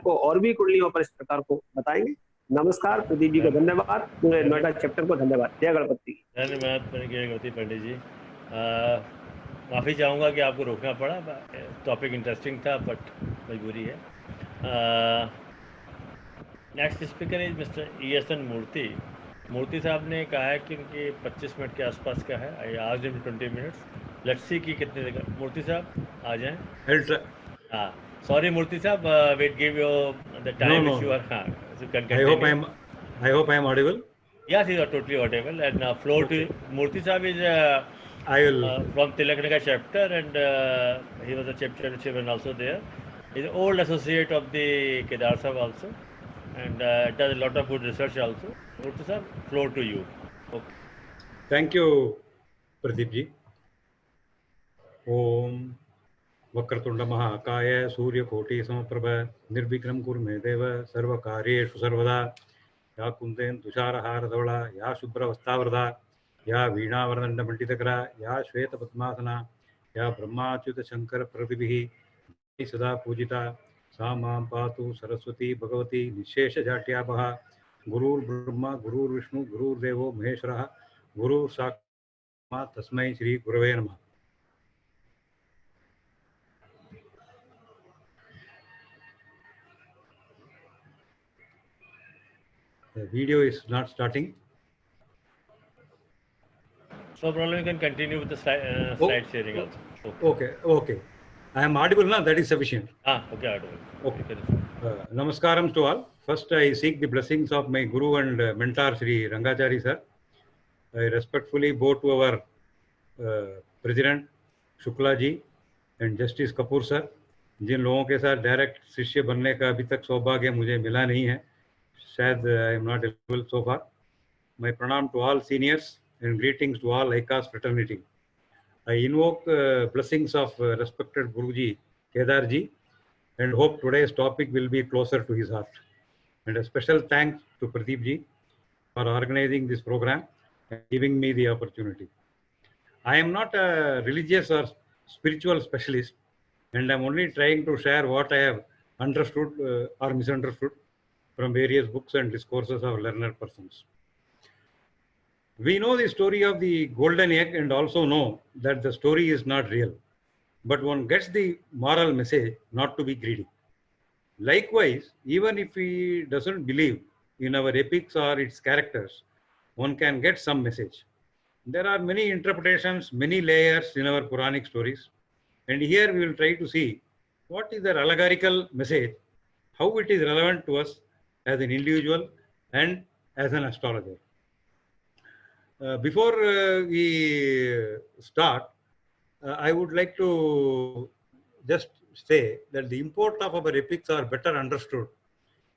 आपको और भी कुंडलियों पर इस प्रकार को बताएंगे। नमस्कार प्रदीप जी को धन्यवाद, पूरे नोएडा चैप्टर को धन्यवाद। जय गणपति। धन्यवाद गणपति पंडित जी। माफ़ी चाहूँगा कि आपको रोकना पड़ा, टॉपिक इंटरेस्टिंग था बट मजबूरी है। Next speaker is mister ESN मूर्ति। मूर्ति साहब ने कहा है कि उनके 25 मिनट के आसपास का है। I asked him 20 minutes, let's see कि कितने देर। मूर्ति साहब आ जाएं। हाँ, sorry मूर्ति साहब, we'll give you the time which you are. So you can continue. I hope I am audible. Yes, you are totally audible. And floor to Murthy Saab is I will from Tilaknaga chapter, and he was a chapter chairman also there. He is an old associate of the Kedar Saab also, and does a lot of good research also. Murthy Saab, floor to you. Okay. Thank you, Pradeep ji. Om Vakratunda महाकाय सूर्यकोटि समप्रभ निर्विघ्नं कुरु मे देव सर्वकार्येषु सर्वदा। या कुंदेन तुषारहारधवला, या शुभ्रवस्त्रावृता, या वीणावरदण्डमण्डितकरा, या श्वेतपद्मासना, या ब्रह्माच्युत शंकर प्रतिभिः सदा पूजिता, सा मां पातु सरस्वती भगवती निःशेषजाट्यापः। गुरुर्ब्रह्मा गुरुर्विष्णु गुरुर्देवो महेश्वरः, गुरुः साक्षात् तस्मै श्री गुरवे नमः। The video is not starting. No problem, you can continue with the slide sharing also. Okay. I am audible now, that is sufficient. Okay, audible. Okay. Namaskaram to all. First, I seek the blessings of my Guru and mentor, Sri Rangachari sir. I respectfully bow to our President, Shukla ji, and Justice Kapoor sir, जिन लोगों के साथ direct शिष्य बनने का अभी तक सौभाग्य मुझे मिला नहीं है, शायद I am not eligible so far. My pranam to all seniors and greetings to all EPICS fraternity. I invoke blessings of respected Guruji Kedar ji, and hope today's topic will be closer to his heart. And a special thanks to Pradeep ji for organizing this program and giving me the opportunity. I am not a religious or spiritual specialist, and I'm only trying to share what I have understood or misunderstood from various books and discourses of learned persons. We know the story of the golden egg and also know that the story is not real, but one gets the moral message not to be greedy. Likewise, even if he doesn't believe in our epics or its characters, one can get some message. There are many interpretations, many layers in our Puranic stories, and here we will try to see what is their allegorical message, how it is relevant to us as an individual and as an astrologer. Before we start, I would like to just say that the import of our epics are better understood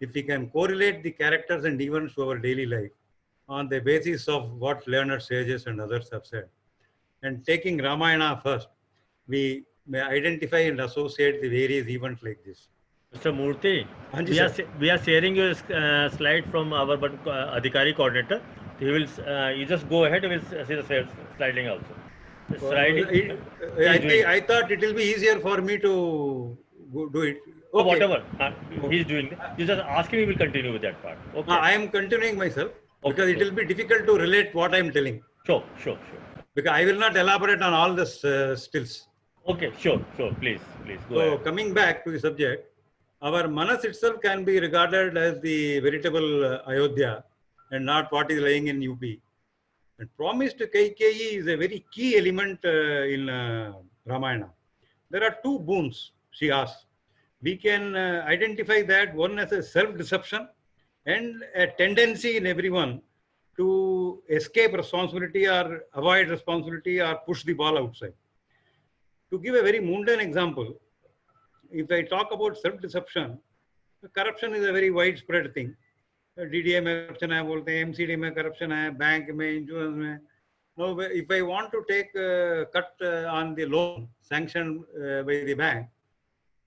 if we can correlate the characters and events to our daily life on the basis of what learned sages and others have said. And taking Ramayana first, we may identify and associate the various events like this. Mr. Murthy, we are sharing your slide from our Adhikari coordinator. He will, you just go ahead, we will see the sliding also. I thought it will be easier for me to do it. Okay. Whatever he is doing, you just ask him, we will continue with that part. Okay. I am continuing myself because it will be difficult to relate what I am telling. Sure. Because I will not elaborate on all this stills. Okay, sure. Please go ahead. So coming back to the subject, our Manas itself can be regarded as the veritable Ayodhya and not what is lying in UP. And promise to Kaikeyi is a very key element in Ramayana. There are two boons she asks. We can identify that one as a self-deception and a tendency in everyone to escape responsibility or avoid responsibility or push the ball outside. To give a very mundane example, if I talk about self-deception, corruption is a very widespread thing. DDA में corruption है बोलते हैं, MCD में corruption है, bank में, insurance में. Now, if I want to take a cut on the loan sanctioned by the bank,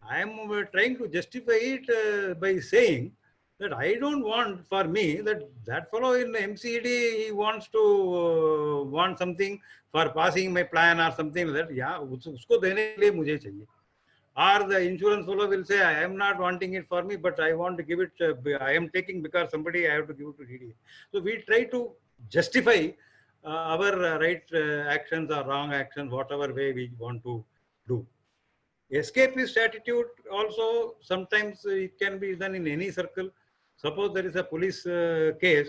I am trying to justify it by saying that I don't want for me that fellow in MCD, he wants to want something for passing my plan or something like that. Yeah, उसको देने के लिए मुझे चाहिए. Or the insurance fellow will say, I am not wanting it for me, but I want to give it, I am taking because somebody I have to give it to DDA. So we try to justify our right actions or wrong actions, whatever way we want to do. Escapist attitude also sometimes it can be done in any circle. Suppose there is a police case,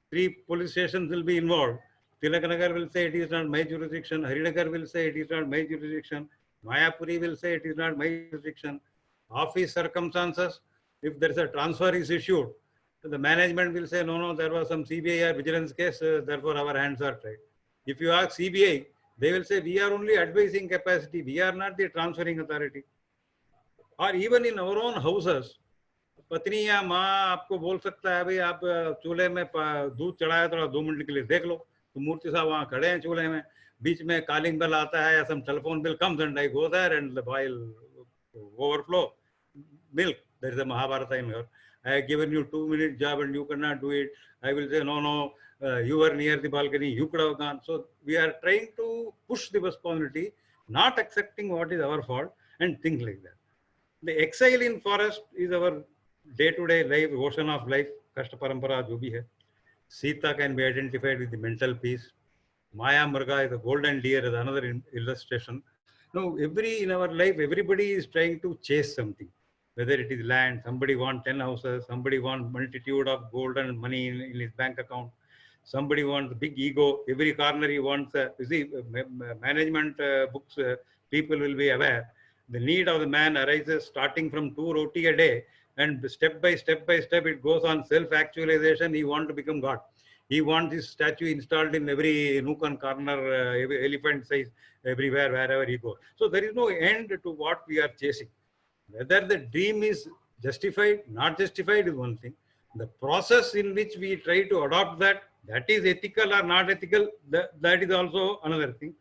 3 police stations will be involved. Tilakanagar will say it is not my jurisdiction. Harinagar will say it is not my jurisdiction. Mayapuri will say it is not my jurisdiction. Office circumstances, if there is a transfer is issued, the management will say, no, no, there was some CBI or vigilance case, therefore our hands are tied. If you ask CBI, they will say, we are only advising capacity, we are not the transferring authority. Or even in our own houses, पत्नी या माँ आपको बोल सकता है भाई आप चूल्हे में दूध चढ़ाया थोड़ा 2 मिनट के लिए देख लो, तो मूर्ति साहब वहाँ खड़े हैं चूल्हे में, बीच में कॉलिंग बेल आता है या some telephone bill comes and I go there and the boil overflow milk. There is a Mahabharata in her. I have given you 2-minute job and you cannot do it. I will say, no, you were near the balcony, you could have gone. So we are trying to push the responsibility, not accepting what is our fault and things like that. The exile in forest is our day-to-day life, ocean of life, Kashta Parampara, jo bhi hai. Sita can be identified with the mental peace. Maya Murga is the golden deer is another illustration. Now, in our life, everybody is trying to chase something. Whether it is land, somebody wants 10 houses, somebody wants multitude of gold and money in his bank account. Somebody wants big ego. Every corner he wants, you see, management books, people will be aware. The need of the man arises starting from 2 roti a day, and step by step it goes on self-actualization. He wants to become God. He wants his statue installed in every nook and corner, every elephant size, everywhere, wherever he goes. So there is no end to what we are chasing. Whether the dream is justified, not justified is one thing. The process in which we try to adopt that is ethical or not ethical, that is also another thing.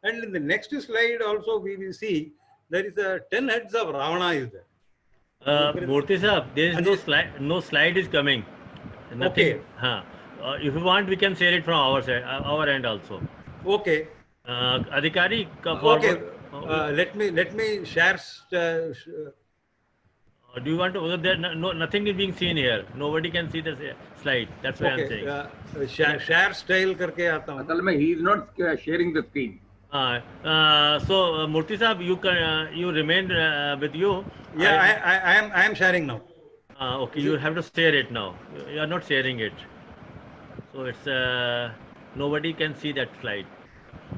And in the next slide also we will see there is a 10 heads of Ravana is there. Murthy sir, there is no slide is coming. Nothing. Okay. If you want, we can share it from our side, our end also. Okay. Adhikari, okay. Let me share. Do you want to? There, nothing is being seen here. Nobody can see the slide. That's why I'm saying. Share style करके आता हूँ. असल में he is not sharing the screen. So Murthy sahab, you remain with you. Yeah, I am sharing now. Okay, you have to share it now. You are not sharing it. So it's nobody can see that slide.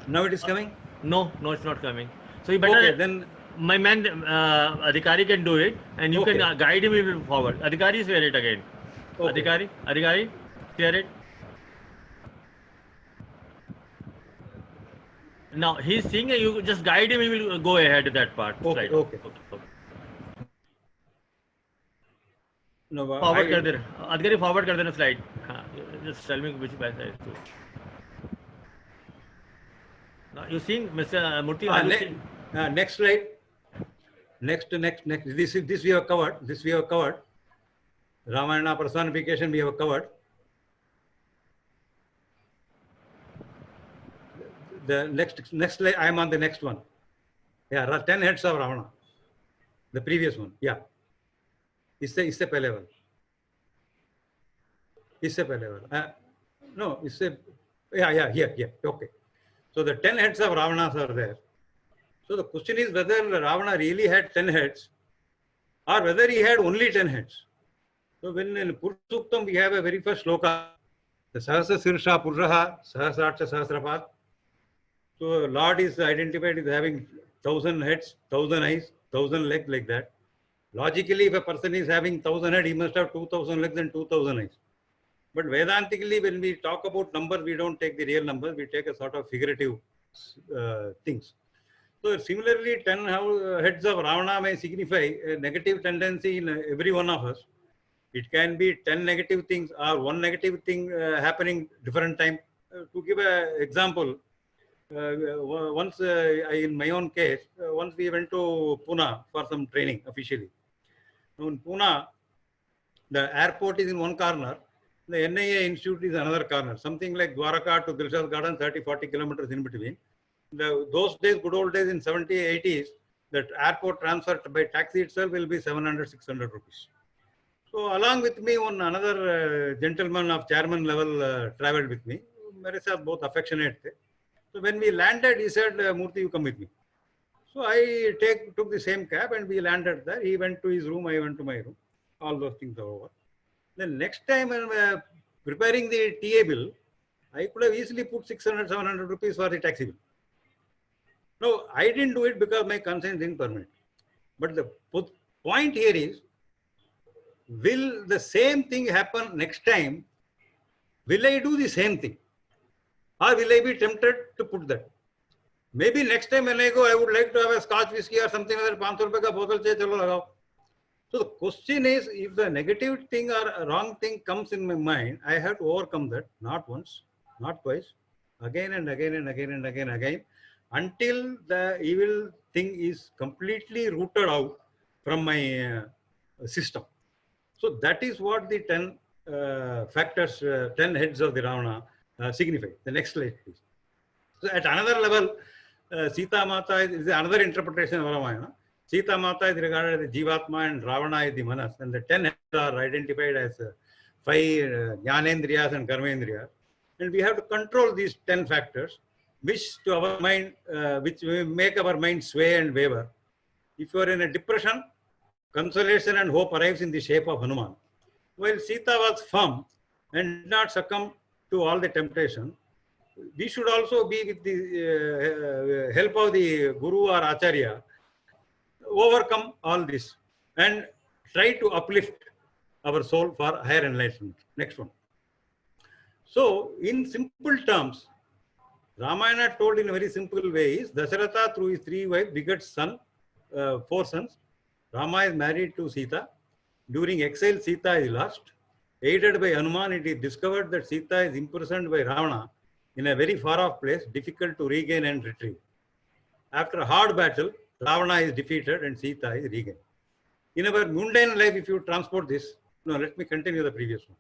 Now it is coming? No, it's not coming. So you better. Okay, then my man Adhikari can do it, and you can guide him forward. Adhikari, share it again. Okay. Adhikari, share it. Now he's seeing it. You just guide him. He will go ahead to that part. Okay. Slide. Okay. No, forward कर देना. Adhikari forward कर देना slide. हाँ, just tell me which side is to. Now you seeing Mr. Murthy? Next slide. Next. This we have covered. Ramayana personification we have covered. The next slide. I am on the next one. Yeah, 10 heads of Ravana. The previous one. Yeah. इससे पहले वाला. No, here. Okay. So the 10 heads of Ravanas are there. So the question is whether Ravana really had 10 heads or whether he had only 10 heads. So when in Purushuktam we have a very first shloka, the Sahasra Sirsha Purushaha Sahasracha Sahasrapad. So Lord is identified as having 1,000 heads, 1,000 eyes, 1,000 legs, like that. Logically, if a person is having 1,000 heads, he must have 2,000 legs and 2,000 eyes. But Vedantically, when we talk about numbers, we don't take the real numbers, we take a sort of figurative things. So similarly, 10 heads of Ravana may signify a negative tendency in every one of us. It can be 10 negative things or one negative thing happening different time. To give an example, once in my own case, once we went to Pune for some training officially. Now in Pune, the airport is in one corner, the NIA institute is another corner, something like Dwaraka to Dilshad Garden, 30-40 kilometers in between. Those days, good old days in 70s, 80s, That airport transfer by taxi itself will be 700, 600 rupees. So along with me, one another gentleman of chairman level traveled with me. Mere saath both affectionate the. So when we landed, he said, Murthy, you come with me. So I took the same cab and we landed there. He went to his room, I went to my room. All those things are over. Then next time when preparing the TA bill, I could have easily put 600, 700 rupees for the taxi bill. No, I didn't do it because my conscience didn't permit. But the point here is, will the same thing happen next time? Will I do the same thing? Or will I be tempted to put that? Maybe next time when I go, I would like to have a scotch whiskey or something like that. 500 rupees ka bottle chahiye, chalo lagao. So the question is, if the negative thing or a wrong thing comes in my mind, I have to overcome that, not once, not twice, again and again and again and again, until the evil thing is completely rooted out from my system. So that is what the 10 factors, 10 heads of the Ravana signify. The next slide, please. So at another level, Sita Mata is another interpretation of Ramayana. Sita Mata is regarded as the Jivatma and Ravana is the Manas. And the 10 heads are identified as 5 Jnanendriyas and Karmendriyas. And we have to control these 10 factors, which to our mind, which make our mind sway and waver. If you are in a depression, consolation and hope arrives in the shape of Hanuman. While Sita was firm and did not succumb to all the temptation, we should also be with the help of the Guru or Acharya, overcome all this and try to uplift our soul for higher enlightenment. Next one. So, in simple terms, Ramayana told in a very simple way is, Dasharatha through his 3 wives begets 4 sons. Rama is married to Sita. During exile, Sita is lost. Aided by Hanuman, it is discovered that Sita is imprisoned by Ravana in a very far off place, difficult to regain and retrieve. After a hard battle, Ravana is defeated and Sita is regained. In our mundane life, if you transport this, no, let me continue the previous one.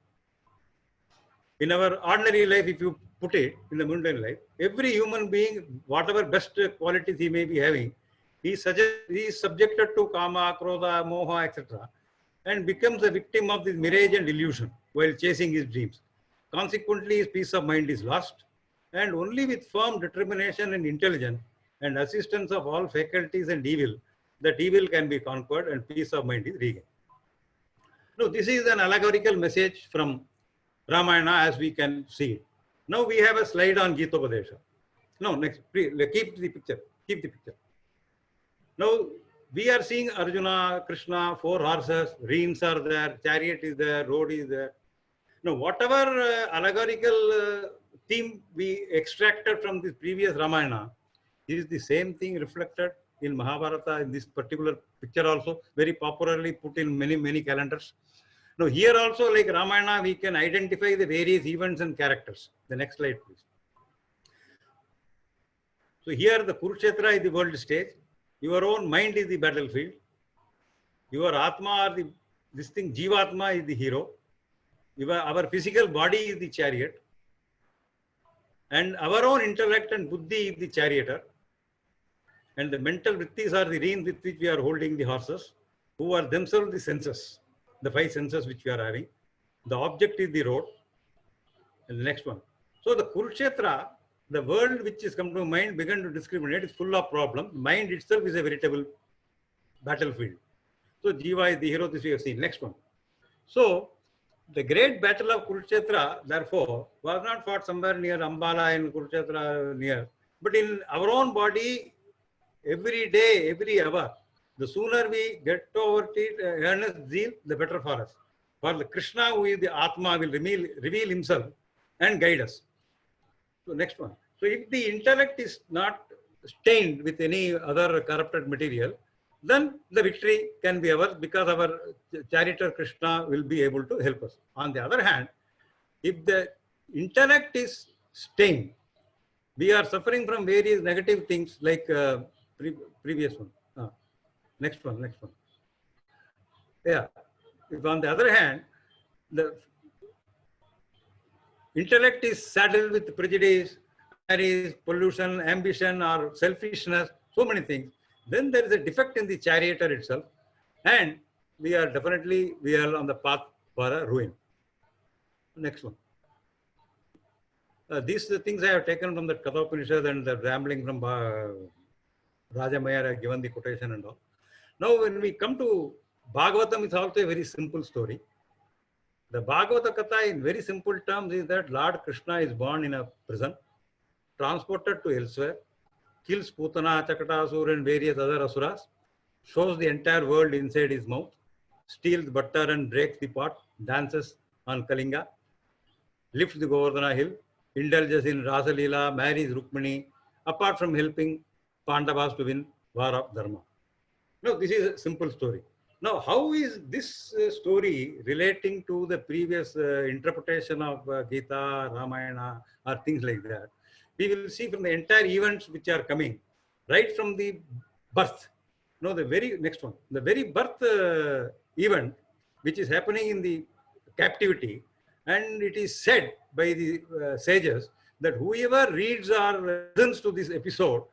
In our ordinary life, if you put it in the mundane life, every human being, whatever best qualities he may be having, he is subjected to kama, krodha, moha, etc. and becomes a victim of this mirage and illusion while chasing his dreams. Consequently, his peace of mind is lost, and only with firm determination and intelligence and assistance of all faculties and evil, that evil can be conquered and peace of mind is regained. Now, this is an allegorical message from Ramayana as we can see it. Now we have a slide on Gitopadesha. No, next, keep the picture, keep the picture. Now we are seeing Arjuna, Krishna, 4 horses, reins are there, chariot is there, road is there. Now whatever allegorical theme we extracted from this previous Ramayana is the same thing reflected in Mahabharata in this particular picture also, very popularly put in many calendars. Now here also, like Ramayana, we can identify the various events and characters. The next slide, please. So here the Kurukshetra is the world stage. Your own mind is the battlefield. Your Atma or this thing, Jivatma is the hero. Our physical body is the chariot. And our own intellect and buddhi is the charioteer. And the mental vrittis are the reins with which we are holding the horses, who are themselves the senses, the 5 senses which we are having. The object is the road. And the next one. So the Kurukshetra, the world which is come to mind, began to discriminate, is full of problems. Mind itself is a veritable battlefield. So Jiva is the hero, this we have seen. Next one. So the great battle of Kurukshetra, therefore, was not fought somewhere near Ambala and Kurukshetra near, but in our own body, every day, every hour. The sooner we get over it, earnest zeal, the better for us. For the Krishna, who is the Atma, will reveal himself and guide us. So next one. So if the intellect is not stained with any other corrupted material, then the victory can be ours because our charioteer Krishna will be able to help us. On the other hand, if the intellect is stained, we are suffering from various negative things like previous one. Next one. Yeah. If on the other hand, the intellect is saddled with prejudice, pollution, ambition, or selfishness, so many things, then there is a defect in the charioteer itself, and we are on the path for a ruin. Next one. These are the things I have taken from the Kathopanishad and the rambling from Raja Mayar. I have given the quotation and all. Now, when we come to Bhagavatam, it's also a very simple story. The Bhagavata Katha, in very simple terms, is that Lord Krishna is born in a prison, transported to elsewhere, kills Putana, Chakatasur, and various other asuras, shows the entire world inside his mouth, steals butter and breaks the pot, dances on Kalinga, lifts the Govardhana hill, indulges in Rasa Leela, marries Rukmini, apart from helping Pandavas to win war of Dharma. Now, this is a simple story. Now, how is this story relating to the previous interpretation of Gita, Ramayana, or things like that? We will see from the entire events which are coming, right from the birth. No, the very next one, the very birth event, which is happening in the captivity, and it is said by the sages that whoever reads or listens to this episode,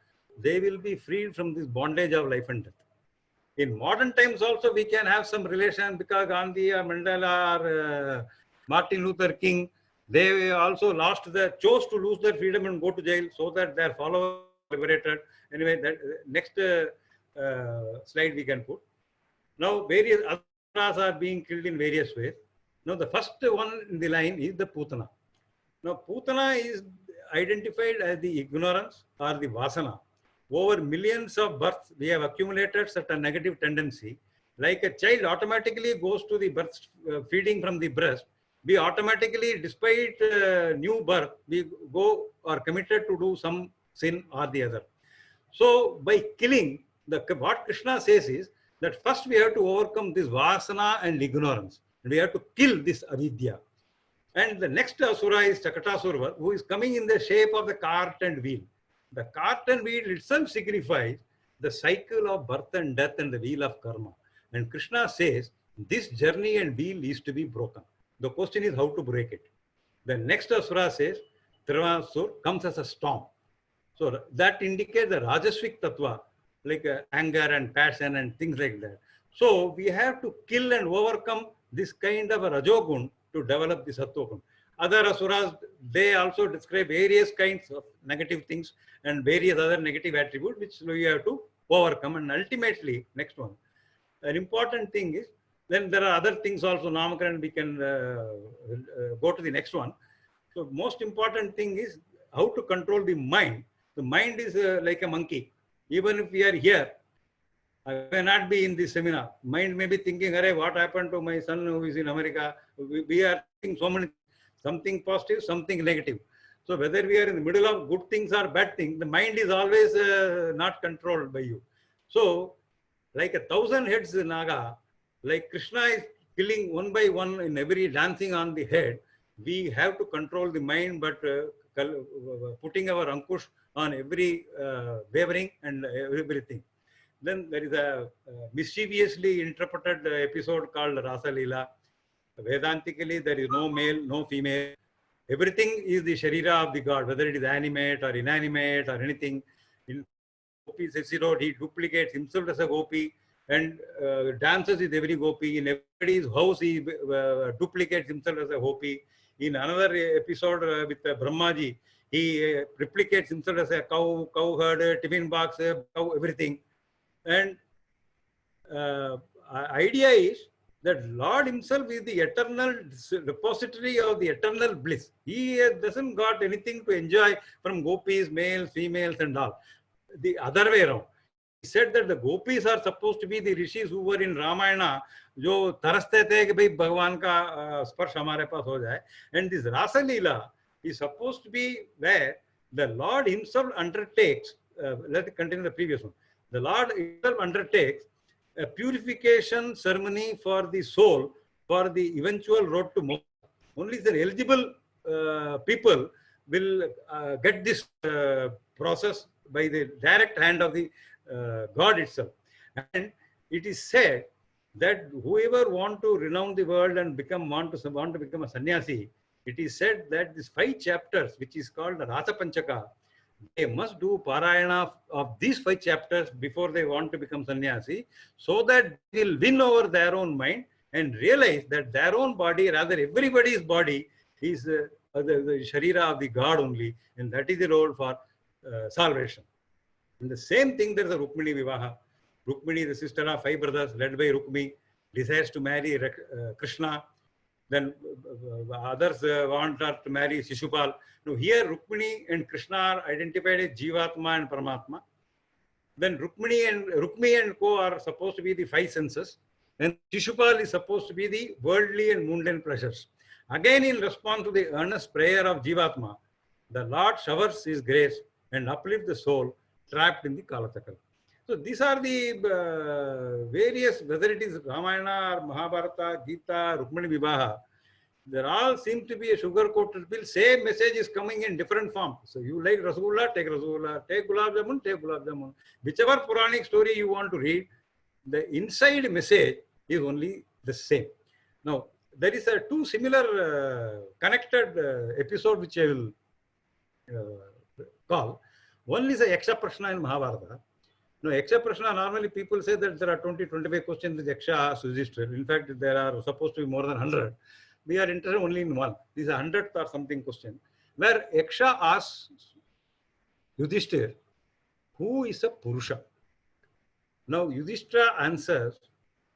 they will be freed from this bondage of life and death. In modern times also, we can have some relation because Gandhi or Mandela or Martin Luther King, they also chose to lose their freedom and go to jail so that their followers are liberated. Anyway, that next slide we can put. Now, various others are being killed in various ways. Now, the first one in the line is the Putana. Now, Putana is identified as the ignorance or the Vasana. Over millions of births, we have accumulated such a negative tendency. Like a child automatically goes to the birth, feeding from the breast. We automatically, despite new birth, we go or committed to do some sin or the other. So by killing, what Krishna says is that first we have to overcome this Vasana and ignorance. We have to kill this avidya. And the next asura is Chakatasura, who is coming in the shape of the cart and wheel. The cart and wheel itself signifies the cycle of birth and death and the wheel of karma. And Krishna says this journey and wheel is to be broken. The question is how to break it. The next asura says Trivanasur comes as a storm. So that indicates the Rajasvik Tattva, like anger and passion and things like that. So we have to kill and overcome this kind of a Rajogun to develop the Sattvagun. Other asuras, they also describe various kinds of negative things and various other negative attributes which we have to overcome. And ultimately, next one, an important thing is, then there are other things also, Namakaran, we can go to the next one. So most important thing is how to control the mind. The mind is like a monkey. Even if we are here, I may not be in this seminar. Mind may be thinking, "Arey, what happened to my son who is in America?" We are thinking so many, something positive, something negative. So whether we are in the middle of good things or bad things, the mind is always not controlled by you. So like 1,000 heads Naga, like Krishna is killing one by one in every dancing on the head, we have to control the mind, but putting our ankush on every wavering and everything. Then there is a mischievously interpreted episode called Rasa Leela. Vedantically, there is no male, no female. Everything is the Sharira of the God, whether it is animate or inanimate or anything. In Gopi's episode, he duplicates himself as a Gopi and dances with every Gopi. In everybody's house, he duplicates himself as a Gopi. In another episode with Brahmaji, he replicates himself as a cow herd, tiffin box, cow, everything. And idea is that Lord himself is the eternal repository of the eternal bliss. He doesn't got anything to enjoy from gopis, males, females and all. The other way around. He said that the gopis are supposed to be the rishis who were in Ramayana, जो तरसते थे कि भाई भगवान का स्पर्श हमारे पास हो जाए. And this Rasa Leela is supposed to be where the Lord himself undertakes, let's continue the previous one. The Lord himself undertakes a purification ceremony for the soul for the eventual road to moksha. Only the eligible people will get this process by the direct hand of the God itself. And it is said that whoever want to renounce the world and want to become a sannyasi, it is said that these 5 chapters, which is called the Rasa Panchaka, they must do parayana of these 5 chapters before they want to become sannyasi, so that they will win over their own mind and realize that their own body, rather everybody's body, is the sharira of the God only, and that is the role for salvation. And the same thing, there is a Rukmini Vivaha. Rukmini, the sister of 5 brothers, led by Rukmi, desires to marry Krishna. Then others want her to marry Shishupal. Now here Rukmini and Krishna are identified as Jivatma and Paramatma. Then Rukmi and co are supposed to be the 5 senses, and Shishupal is supposed to be the worldly and mundane pleasures. Again, in response to the earnest prayer of Jivatma, the Lord showers his grace and uplifts the soul trapped in the Kalachakra. So these are the various, whether it is Ramayana or Mahabharata, Gita, Rukmini Vivaha, they all seem to be a sugar-coated pill. Same message is coming in different form. So you like Rasgulla, take Rasgulla. Take Gulab Jamun, take Gulab Jamun. Whichever Puranic story you want to read, the inside message is only the same. Now, there is a 2 similar connected episode which I will call. One is a Yaksha Prashna in Mahabharata. Now, Yaksha Prashna, normally people say that there are 20-25 questions which Yaksha asks Yudhishthira. In fact, there are supposed to be more than 100. We are interested only in one. This is a 100th or something question, where Yaksha asks Yudhishthira, who is a Purusha? Now, Yudhishthira answers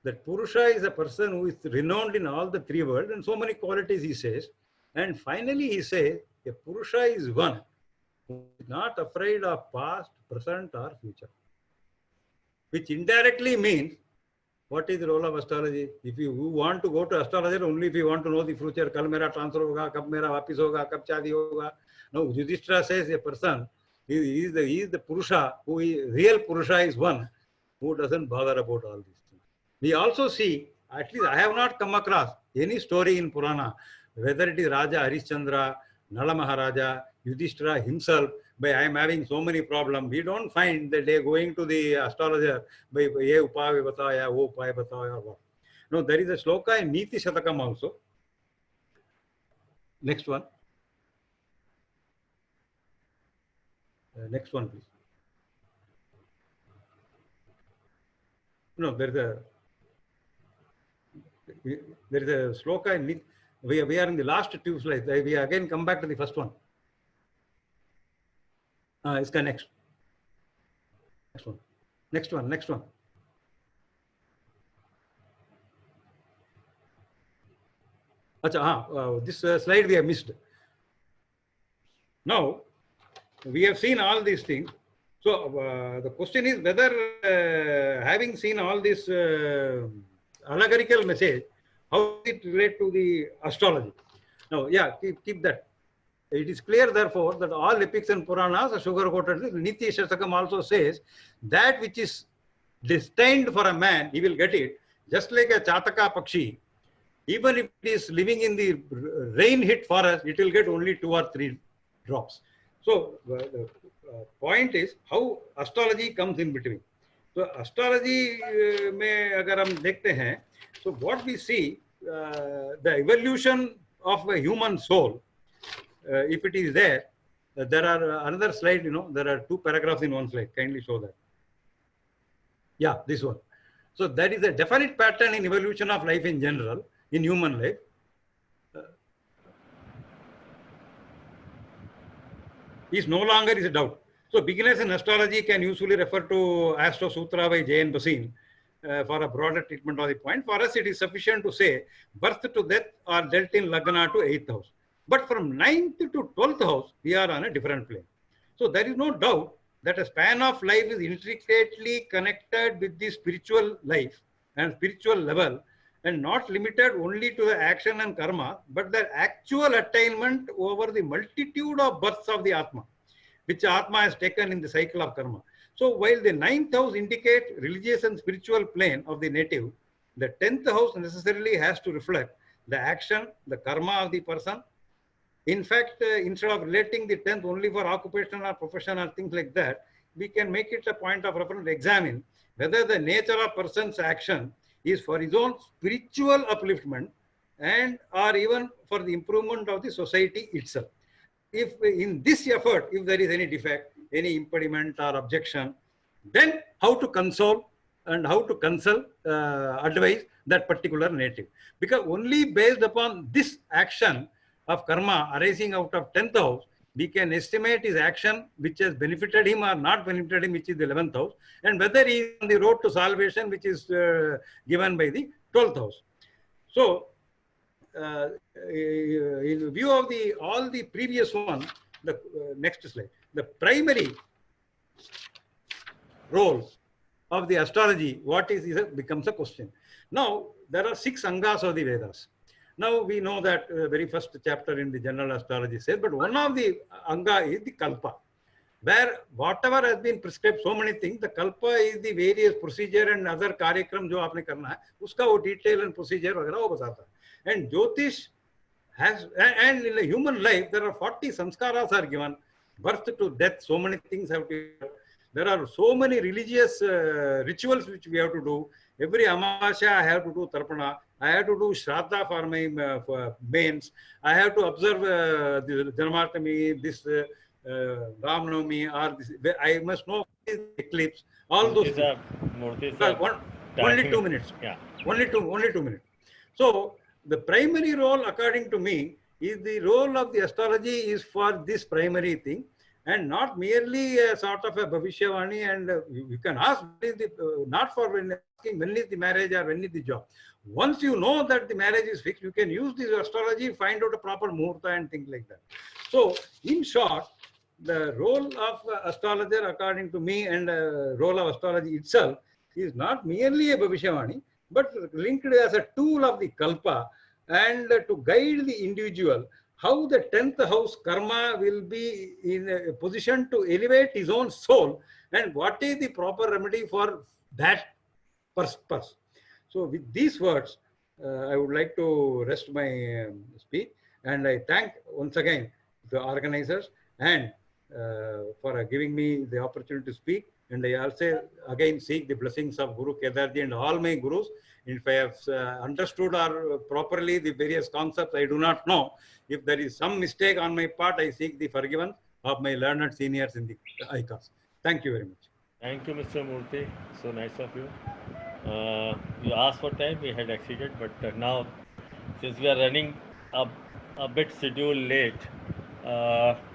that Purusha is a person who is renowned in all the 3 worlds, and so many qualities he says. And finally he says, a Purusha is one who is not afraid of past, present or future. Which indirectly means, what is the role of astrology? If you want to go to astrologer, only if you want to know the future, kal mera transfer hoga, kab mera vapis hoga, kab shadi hoga. No, Yudhishthira says a person, he is the Purusha, real Purusha is one who doesn't bother about all these things. We also see, at least I have not come across any story in Purana, whether it is Raja Harishchandra, Nala Maharaja, Yudhishthira himself, by I am having so many problems, we don't find that they are going to the astrologer by ye upaya bataya, wo upaya bataya, or what. No, there is a shloka in Niti Shatakam also. Next one. Next one, please. No, there is a shloka in Niti. We are in the last 2 slides. We again come back to the first one. Iska next. Next one. Achha, this slide we have missed. Now, we have seen all these things. So, the question is whether having seen all this allegorical message, how does it relate to the astrology? Now, yeah, keep that. It is clear, therefore, that all epics and Puranas are sugar-coated. Niti Shastakam also says that which is destined for a man, he will get it. Just like a Chataka Pakshi, even if it is living in the rain-hit forest, it will get only 2 or 3 drops. So, the point is how astrology comes in between. So, astrology mein agar hum dekhte hain, so what we see, the evolution of a human soul, if it is there, there are another slide, there are 2 paragraphs in one slide. Kindly show that. Yeah, this one. So that is a definite pattern in evolution of life in general, in human life. Is no longer is a doubt. So beginners in astrology can usually refer to Astro Sutra by J.N. Basin for a broader treatment of the point. For us, it is sufficient to say birth to death are dealt in Lagna to 8th house. But from 9th to 12th house, we are on a different plane. So there is no doubt that a span of life is intricately connected with the spiritual life and spiritual level, and not limited only to the action and karma, but the actual attainment over the multitude of births of the Atma, which Atma has taken in the cycle of karma. So while the 9th house indicates religious and spiritual plane of the native, the 10th house necessarily has to reflect the action, the karma of the person. In fact, instead of relating the 10th only for occupation or profession or things like that, we can make it a point of reference to examine whether the nature of person's action is for his own spiritual upliftment and or even for the improvement of the society itself. If in this effort, if there is any defect, any impediment or objection, then how to console and how to consult, advise that particular native. Because only based upon this action of karma arising out of 10th house, we can estimate his action which has benefited him or not benefited him, which is the 11th house, and whether he is on the road to salvation, which is given by the 12th house. So, in view of all the previous one, the next slide, the primary role of the astrology, what becomes a question. Now, there are 6 angas of the Vedas. Now, we know that very first chapter in the general astrology says, but one of the anga is the kalpa, where whatever has been prescribed, so many things, the kalpa is the various procedure and other कार्यक्रम जो आपने करना है, उसका वो detail and procedure वगैरह वो बताता है. And Jyotish has, and in a human life, there are 40 samskaras are given, birth to death, so many things have to. There are so many religious rituals which we have to do. Every Amasya I have to do Tarpana. I have to do Shraddha for my mains. I have to observe the Janmashtami, this Ramnavami, or this. I must know eclipse. All those things. Only 2 minutes. Yeah. Only two minutes. So the primary role, according to me, is the role of the astrology is for this primary thing, and not merely a sort of a bhavishyavani. And you can ask, not for when asking when is the marriage or when is the job. Once you know that the marriage is fixed, you can use this astrology, find out a proper muhurta and things like that. So, in short, the role of astrologer, according to me, and role of astrology itself is not merely a bhavishyavani, but linked as a tool of the kalpa, and to guide the individual how the 10th house karma will be in a position to elevate his own soul, and what is the proper remedy for that purpose. So with these words, I would like to rest my speech, and I thank once again the organizers and for giving me the opportunity to speak. And I also again seek the blessings of Guru Kedarji and all my gurus. If I have understood or properly the various concepts, I do not know. If there is some mistake on my part, I seek the forgiveness of my learned seniors in the EPICS. Thank you very much. Thank you, Mr. Murthy. So nice of you. You asked for time, we had exceeded, but now, since we are running a bit schedule late,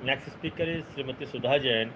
next speaker is Srimati Sudha Jain.